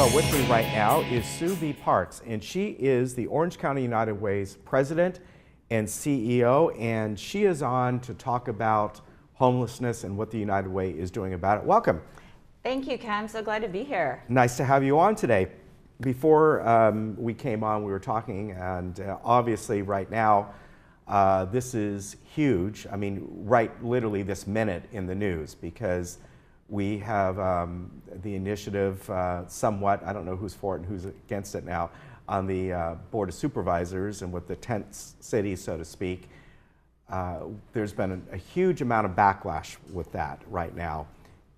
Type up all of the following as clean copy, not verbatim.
Well, with me right now is Sue B. Parks, and she is the Orange County United Way's president and CEO, and she is on to talk about homelessness and what the United Way is doing about it. Welcome. Thank you, Ken. I'm so glad to be here. Nice to have you on today. Before we came on, we were talking, and obviously right now, this is huge. I mean, right literally this minute in the news, because we have the initiative somewhat, I don't know who's for it and who's against it now, on the Board of Supervisors and with the tent city, so to speak. There's been a huge amount of backlash with that right now.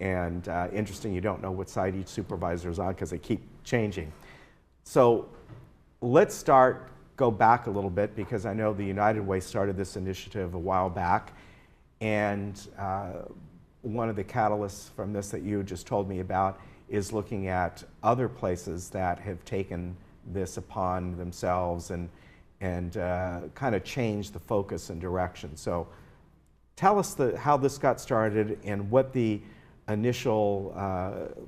And interesting, you don't know what side each supervisor is on because they keep changing. So let's go back a little bit, because I know the United Way started this initiative a while back. And one of the catalysts from this that you just told me about is looking at other places that have taken this upon themselves and kind of changed the focus and direction. So tell us how this got started and what the initial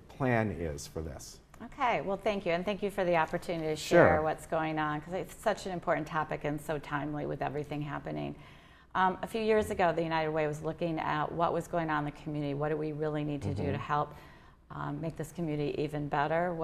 plan is for this. Okay, well, thank you, and thank you for the opportunity to share what's going on, because it's such an important topic and so timely with everything happening. A few years ago, the United Way was looking at what was going on in the community. What do we really need to do to help make this community even better?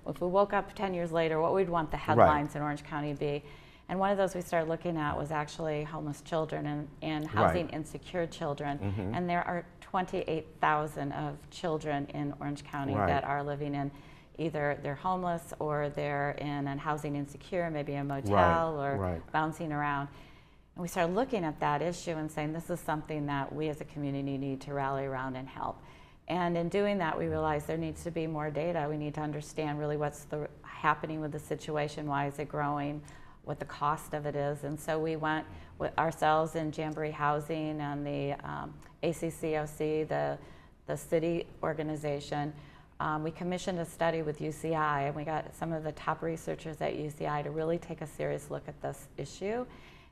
If we woke up 10 years later, what we'd want the headlines in Orange County to be? And one of those we started looking at was actually homeless children and housing insecure children. And there are 28,000 of children in Orange County that are living in either they're homeless or they're in a housing insecure, maybe a motel or bouncing around. And we started looking at that issue and saying, this is something that we as a community need to rally around and help. And in doing that, we realized there needs to be more data. We need to understand really what's happening with the situation, why is it growing, what the cost of it is. And so we went with ourselves in Jamboree Housing and the ACCOC, the city organization. We commissioned a study with UCI, and we got some of the top researchers at UCI to really take a serious look at this issue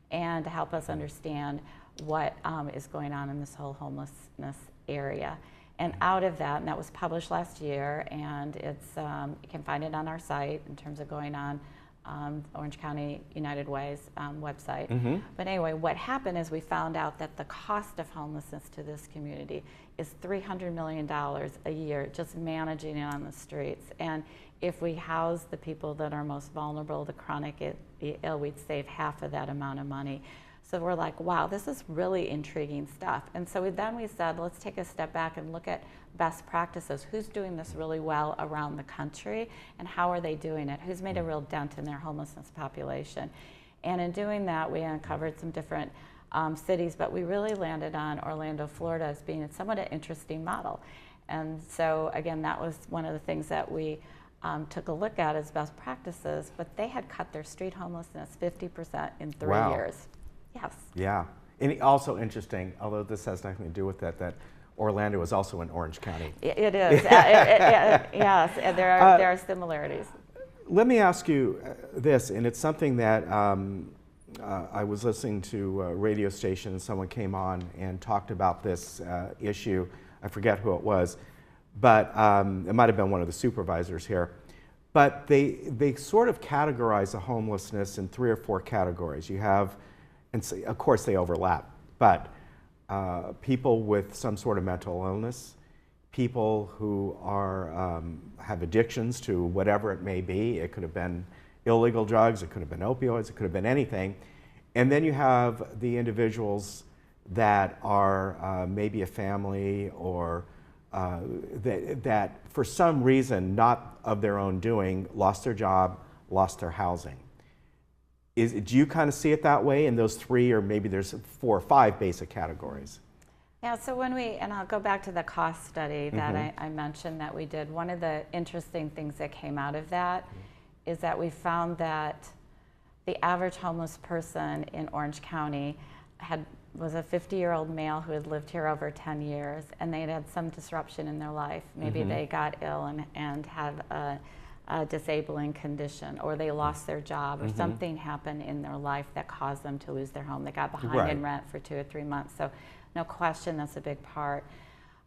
and to help us understand what is going on in this whole homelessness area. And out of that, and that was published last year, and it's you can find it on our site in terms of going on Orange County United Way's website. But anyway, what happened is we found out that the cost of homelessness to this community is $300 million a year, just managing it on the streets. And if we house the people that are most vulnerable, the chronically ill, we'd save half of that amount of money. So we're like, wow, this is really intriguing stuff. And so we said, let's take a step back and look at best practices. Who's doing this really well around the country, and how are they doing it? Who's made a real dent in their homelessness population? And in doing that, we uncovered some different cities, but we really landed on Orlando, Florida as being somewhat an interesting model. And so again, that was one of the things that we took a look at as best practices, but they had cut their street homelessness 50% in 3 years. Yes. Yeah. And also interesting, although this has nothing to do with that Orlando is also in Orange County. It is. Yes, there are similarities. Let me ask you this, and it's something that I was listening to a radio station, and someone came on and talked about this issue. I forget who it was, but it might have been one of the supervisors here. But they sort of categorize the homelessness in 3 or 4 categories. You have, and so, of course they overlap, but people with some sort of mental illness, people who are have addictions to whatever it may be. It could have been illegal drugs, it could have been opioids, it could have been anything. And then you have the individuals that are maybe a family or that for some reason, not of their own doing, lost their job, lost their housing. Do you kind of see it that way in those 3, or maybe there's 4 or 5 basic categories? Yeah, so and I'll go back to the cost study that I mentioned that we did. One of the interesting things that came out of that is that we found that the average homeless person in Orange County was a 50-year-old male who had lived here over 10 years, and they had some disruption in their life. Maybe they got ill and had a disabling condition, or they lost their job, or something happened in their life that caused them to lose their home. They got behind in rent for 2 or 3 months. So no question, that's a big part.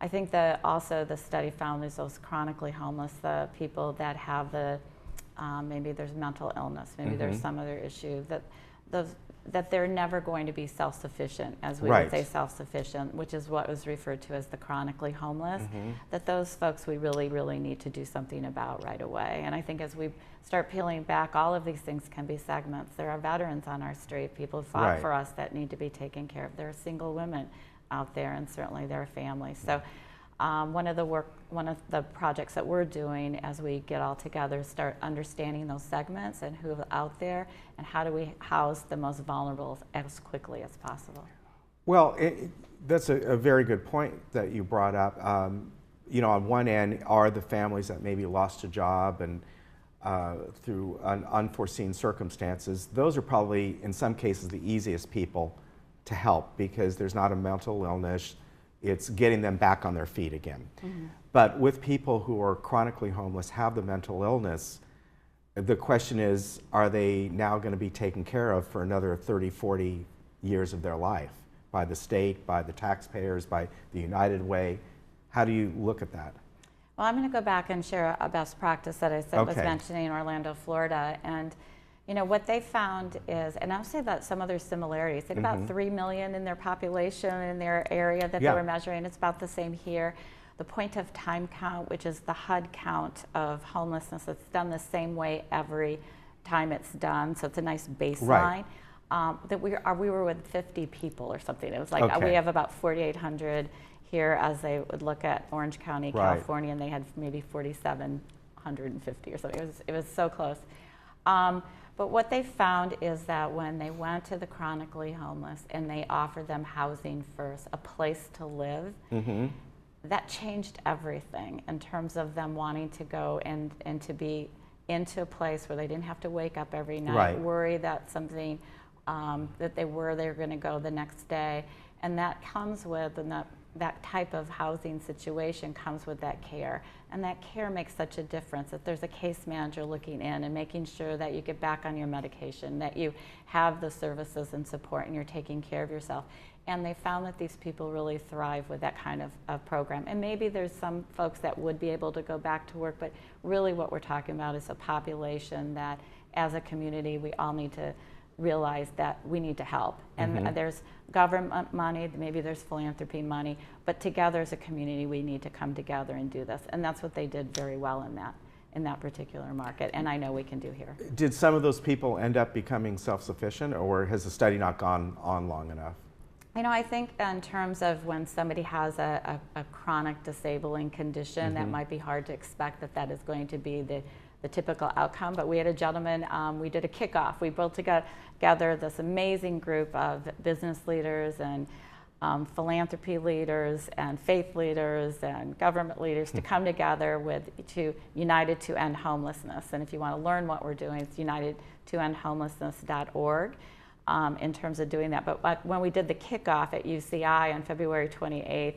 I think that also the study found is those chronically homeless, the people that have the, maybe there's mental illness, maybe there's some other issue, that they're never going to be self-sufficient, as we would say self-sufficient, which is what was referred to as the chronically homeless, that those folks we really, really need to do something about right away. And I think as we start peeling back, all of these things can be segments. There are veterans on our street, people who fought for us that need to be taken care of. There are single women out there, and certainly their families. So one of the projects that we're doing as we get all together, start understanding those segments and who's out there, and how do we house the most vulnerable as quickly as possible. Well, that's a very good point that you brought up. You know, on one end are the families that maybe lost a job and through unforeseen circumstances. Those are probably, in some cases, the easiest people to help because there's not a mental illness. It's getting them back on their feet again. But with people who are chronically homeless, have the mental illness, the question is, are they now going to be taken care of for another 30, 40 years of their life by the state, by the taxpayers, by the United Way? How do you look at that? Well, I'm going to go back and share a best practice that I was mentioning in Orlando, Florida. And you know, what they found is, and I'll say that some other similarities, they had about 3 million in their population in their area that they were measuring. It's about the same here. The point of time count, which is the HUD count of homelessness, it's done the same way every time it's done, so it's a nice baseline. That we were with 50 people or something. It was like we have about 4,800 here as they would look at Orange County, California, and they had maybe 4,750 or something. It was so close. But what they found is that when they went to the chronically homeless and they offered them housing first, a place to live, that changed everything in terms of them wanting to go and to be into a place where they didn't have to wake up every night, worry that something that they were going to go the next day. And that comes with, and that type of housing situation comes with that care. And that care makes such a difference, that there's a case manager looking in and making sure that you get back on your medication, that you have the services and support and you're taking care of yourself. And they found that these people really thrive with that kind of program. And maybe there's some folks that would be able to go back to work, but really what we're talking about is a population that as a community we all need to realize that we need to help. And there's government money, maybe there's philanthropy money, but together as a community we need to come together and do this. And that's what they did very well in that particular market, and I know we can do here. Did some of those people end up becoming self-sufficient, or has the study not gone on long enough? You know, I think in terms of when somebody has a chronic disabling condition, that might be hard to expect that is going to be the typical outcome. But we had a gentleman, we did a kickoff. We built together this amazing group of business leaders and philanthropy leaders and faith leaders and government leaders to come together united to end homelessness. And if you want to learn what we're doing, it's unitedtoendhomelessness.org. In terms of doing that. But when we did the kickoff at UCI on February 28th,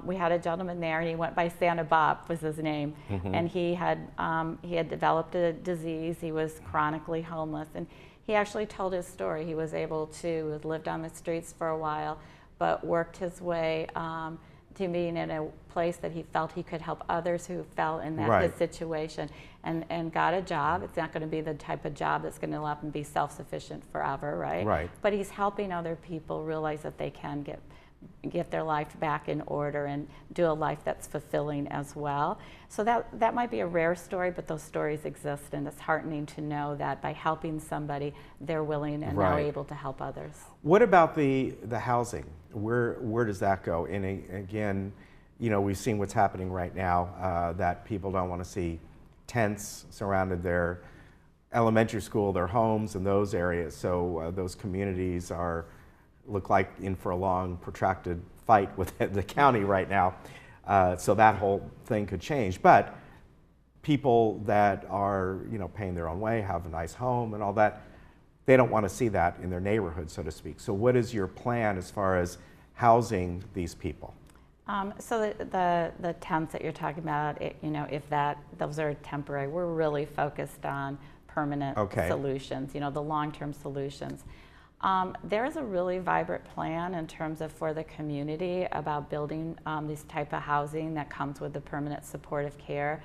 we had a gentleman there, and he went by Santa Bob was his name, and he had developed a disease. He was chronically homeless, and he actually told his story. He was able to lived on the streets for a while, but worked his way to being in a place that he felt he could help others who fell in his situation, and got a job. It's not going to be the type of job that's going to allow him to be self-sufficient forever, right? But he's helping other people realize that they can get their life back in order and do a life that's fulfilling as well. So that might be a rare story, but those stories exist, and it's heartening to know that by helping somebody, they're willing and now able to help others. What about the housing? Where does that go? And again, you know, we've seen what's happening right now, that people don't want to see tents surrounded their elementary school, their homes, and those areas. So those communities look like in for a long, protracted fight with the county right now. So that whole thing could change. But people that are, you know, paying their own way, have a nice home and all that, they don't want to see that in their neighborhood, so to speak. So what is your plan as far as housing these people? So the tents that you're talking about, you know, if those are temporary, we're really focused on permanent solutions, you know, the long-term solutions. There is a really vibrant plan in terms of for the community about building this type of housing that comes with the permanent supportive care.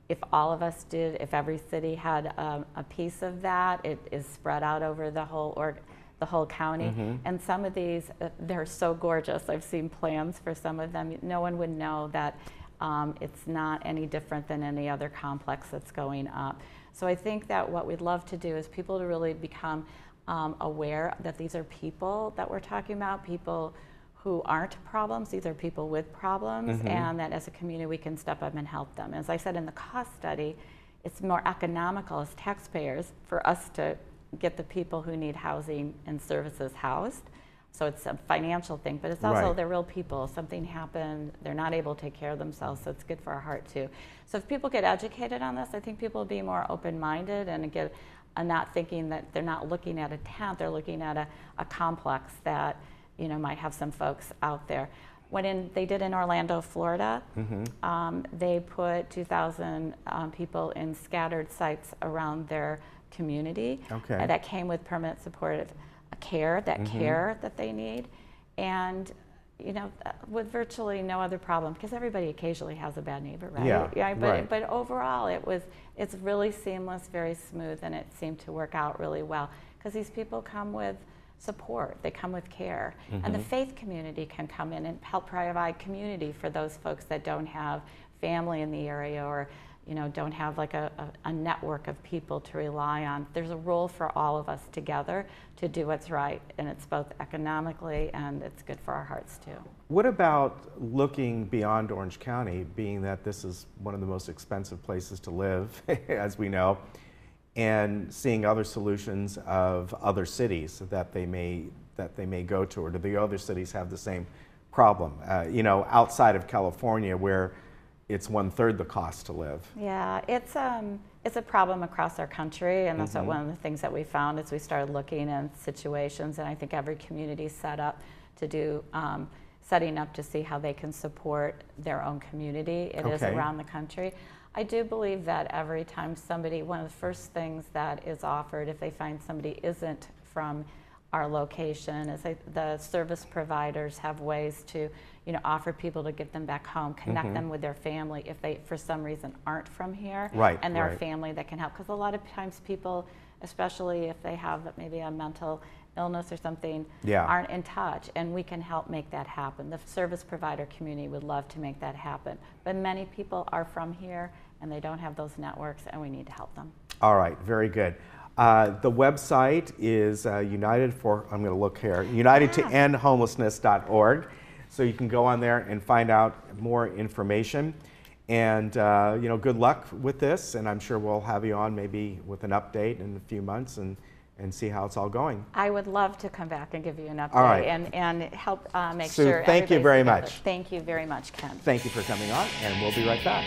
If all of us did, if every city had a piece of that, it is spread out over the whole county. And some of these, they're so gorgeous. I've seen plans for some of them. No one would know that it's not any different than any other complex that's going up. So I think that what we'd love to do is people to really become aware that these are people that we're talking about, people who aren't problems, these are people with problems, and that as a community we can step up and help them. As I said in the cost study, it's more economical as taxpayers for us to get the people who need housing and services housed. So it's a financial thing, but it's also they're real people. Something happened, they're not able to take care of themselves, so it's good for our heart too. So if people get educated on this, I think people will be more open-minded and get not thinking that they're not looking at a tent, they're looking at a complex that might have some folks out there. They did in Orlando, Florida, they put 2,000 people in scattered sites around their community that came with permanent supportive care, care that they need, and with virtually no other problem, because everybody occasionally has a bad neighbor, right? But overall, it's really seamless, very smooth, and it seemed to work out really well because these people come with support, they come with care, and the faith community can come in and help provide community for those folks that don't have family in the area or don't have like a network of people to rely on. There's a role for all of us together to do what's right, and it's both economically and it's good for our hearts too. What about looking beyond Orange County, being that this is one of the most expensive places to live, as we know, and seeing other solutions of other cities that they may go to, or do the other cities have the same problem? Outside of California, where it's 1/3 the cost to live. Yeah, it's a problem across our country, and that's one of the things that we found as we started looking at situations, and I think every community set up to do, setting up to see how they can support their own community. It is around the country. I do believe that every time one of the first things that is offered if they find somebody isn't from our location is the service providers have ways to offer people to get them back home, connect them with their family if they for some reason aren't from here, and their family that can help, because a lot of times people, especially if they have maybe a mental illness or something, aren't in touch, and we can help make that happen. The service provider community would love to make that happen, but many people are from here and they don't have those networks, and we need to help them. All right, very good. The website is unitedtoendhomelessness.org. So you can go on there and find out more information. And good luck with this. And I'm sure we'll have you on maybe with an update in a few months and see how it's all going. I would love to come back and give you an update and help make sure. Thank you very much. Thank you very much, Ken. Thank you for coming on, and we'll be right back.